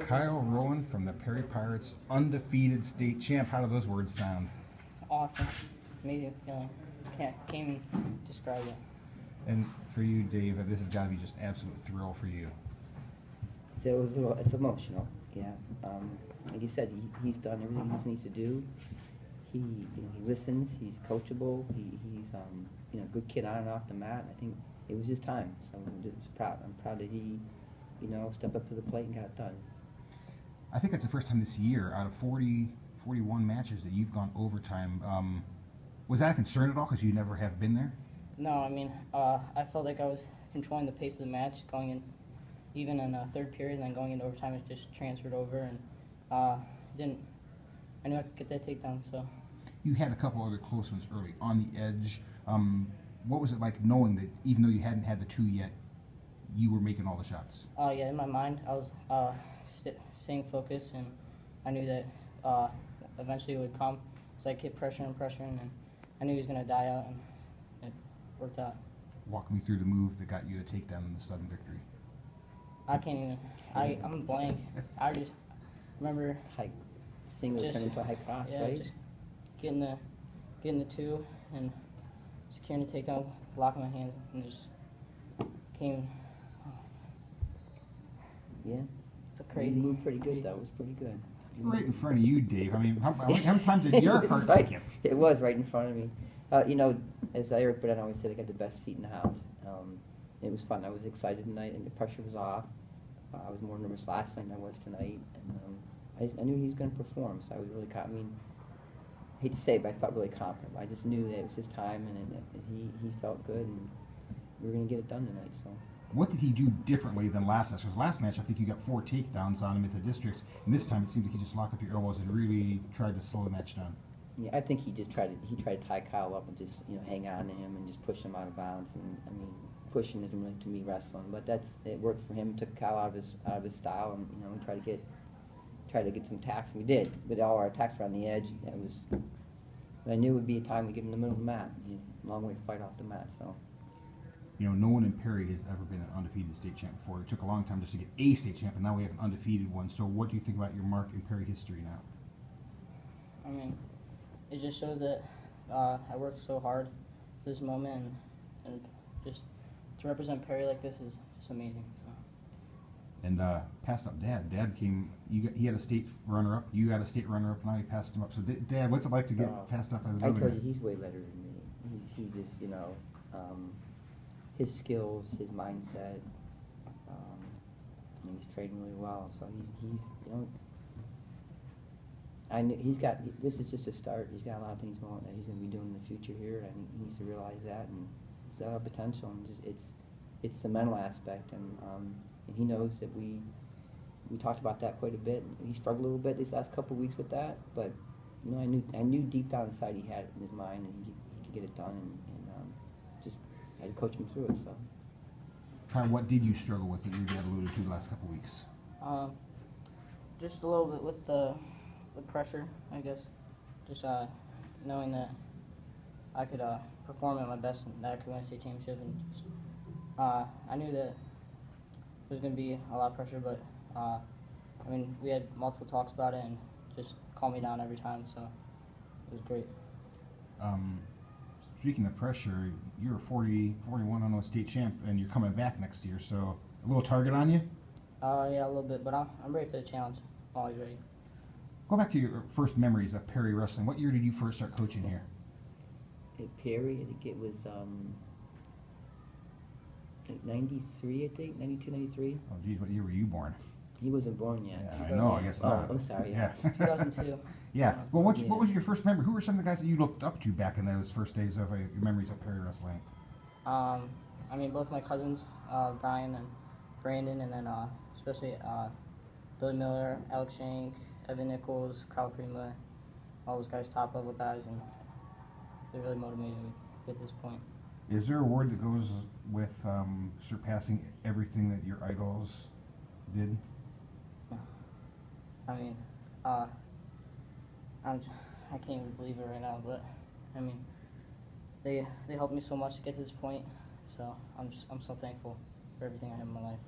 Kyle Rowan from the Perry Pirates, undefeated state champ. How do those words sound? Awesome. Amazing feeling. Can't even describe it. And for you, Dave, this has got to be just absolute thrill for you. It's emotional, yeah. Like you said, he's done everything he needs to do. He listens. He's coachable. He's a good kid on and off the mat. I think it was his time, so I'm just proud. I'm proud that he, stepped up to the plate and got it done. I think it's the first time this year, out of 41 matches, that you've gone overtime. Was that a concern at all, because you never have been there? No, I mean, I felt like I was controlling the pace of the match, going in, even in third period, and then going into overtime, it just transferred over, and I knew I could get that takedown. So. You had a couple other close ones early on the edge. What was it like knowing that even though you hadn't had the two yet, you were making all the shots? Yeah, in my mind, I was staying focused, and I knew that eventually it would come. So I kept pressuring, and I knew he was going to die out, and it worked out. Walk me through the move that got you the takedown in the sudden victory. I can't even. I'm blank. I just remember high single turning into a high cross, yeah, right? Just getting the two and securing the takedown, locking my hands, and just came. Yeah. It's a crazy. You moved pretty good, though. It was pretty good. Right in front of you, Dave. I mean, how many times did your heart skip? It was right in front of me. As Eric Burdett always said, I got the best seat in the house. It was fun. I was excited tonight, and the pressure was off. I was more nervous last night than I was tonight, and I knew he was going to perform, so I was really confident. I mean, I hate to say it, but I felt really confident. I just knew that it was his time, and he felt good, and we were going to get it done tonight. So. What did he do differently than last match? Because last match, I think you got 4 takedowns on him at the districts, and this time it seemed like he just locked up your elbows and really tried to slow the match down. Yeah, I think he tried to tie Kyle up and just hang on to him and just push him out of bounds. And I mean, pushing isn't really to me wrestling, but it worked for him. Took Kyle out of his style, and we tried to get some attacks, and we did. But all our attacks were on the edge. But I knew it would be a time to get him in the middle of the mat. A long way to fight off the mat. So. No one in Perry has ever been an undefeated state champ before. It took a long time just to get a state champ, and now we have an undefeated one. So what do you think about your mark in Perry history now? I mean, it just shows that I worked so hard for this moment, and just to represent Perry like this is just amazing. So. And passed up Dad. Dad came. He had a state runner-up. You got a state runner-up. Now he passed him up. So Dad, what's it like to get passed up? I told you he's way better than me. He just his skills, his mindset. He's trading really well. So he's I knew this is just a start. He's got a lot of things going that he's going to be doing in the future here. I think he needs to realize that, and he's got a lot of potential. And it's the mental aspect, and he knows that we talked about that quite a bit. He struggled a little bit these last couple of weeks with that, but I knew deep down inside he had it in his mind, and he could get it done, and just had to coach him through it. So. Kyle, what did you struggle with that your dad alluded to the last couple of weeks? Just a little bit with the pressure, I guess. Just knowing that I could perform at my best and that I could win a state championship, and just, I knew that there was going to be a lot of pressure, but I mean, we had multiple talks about it and just calmed me down every time, so it was great. Speaking of pressure, you're a 41-0 state champ, and you're coming back next year, so a little target on you? Yeah, a little bit, but I'm ready for the challenge. Always ready. Go back to your first memories of Perry wrestling. What year did you first start coaching here? At Perry, I think it was 93, I think, 92, 93. Oh, geez, what year were you born? He wasn't born yet. Yeah, I know, I guess not. I'm sorry, yeah. 2002. Yeah. Well, what was your first memory? Who were some of the guys that you looked up to back in those first days of your memories of Perry wrestling? I mean, both my cousins, Brian and Brandon, and then especially Billy Miller, Alex Shank, Evan Nichols, Kyle Prima, all those guys, top-level guys, and they really motivated me to get to this point. Is there a word that goes with surpassing everything that your idols did? I mean, I can't even believe it right now, but I mean, they helped me so much to get to this point, so I'm so thankful for everything I have in my life.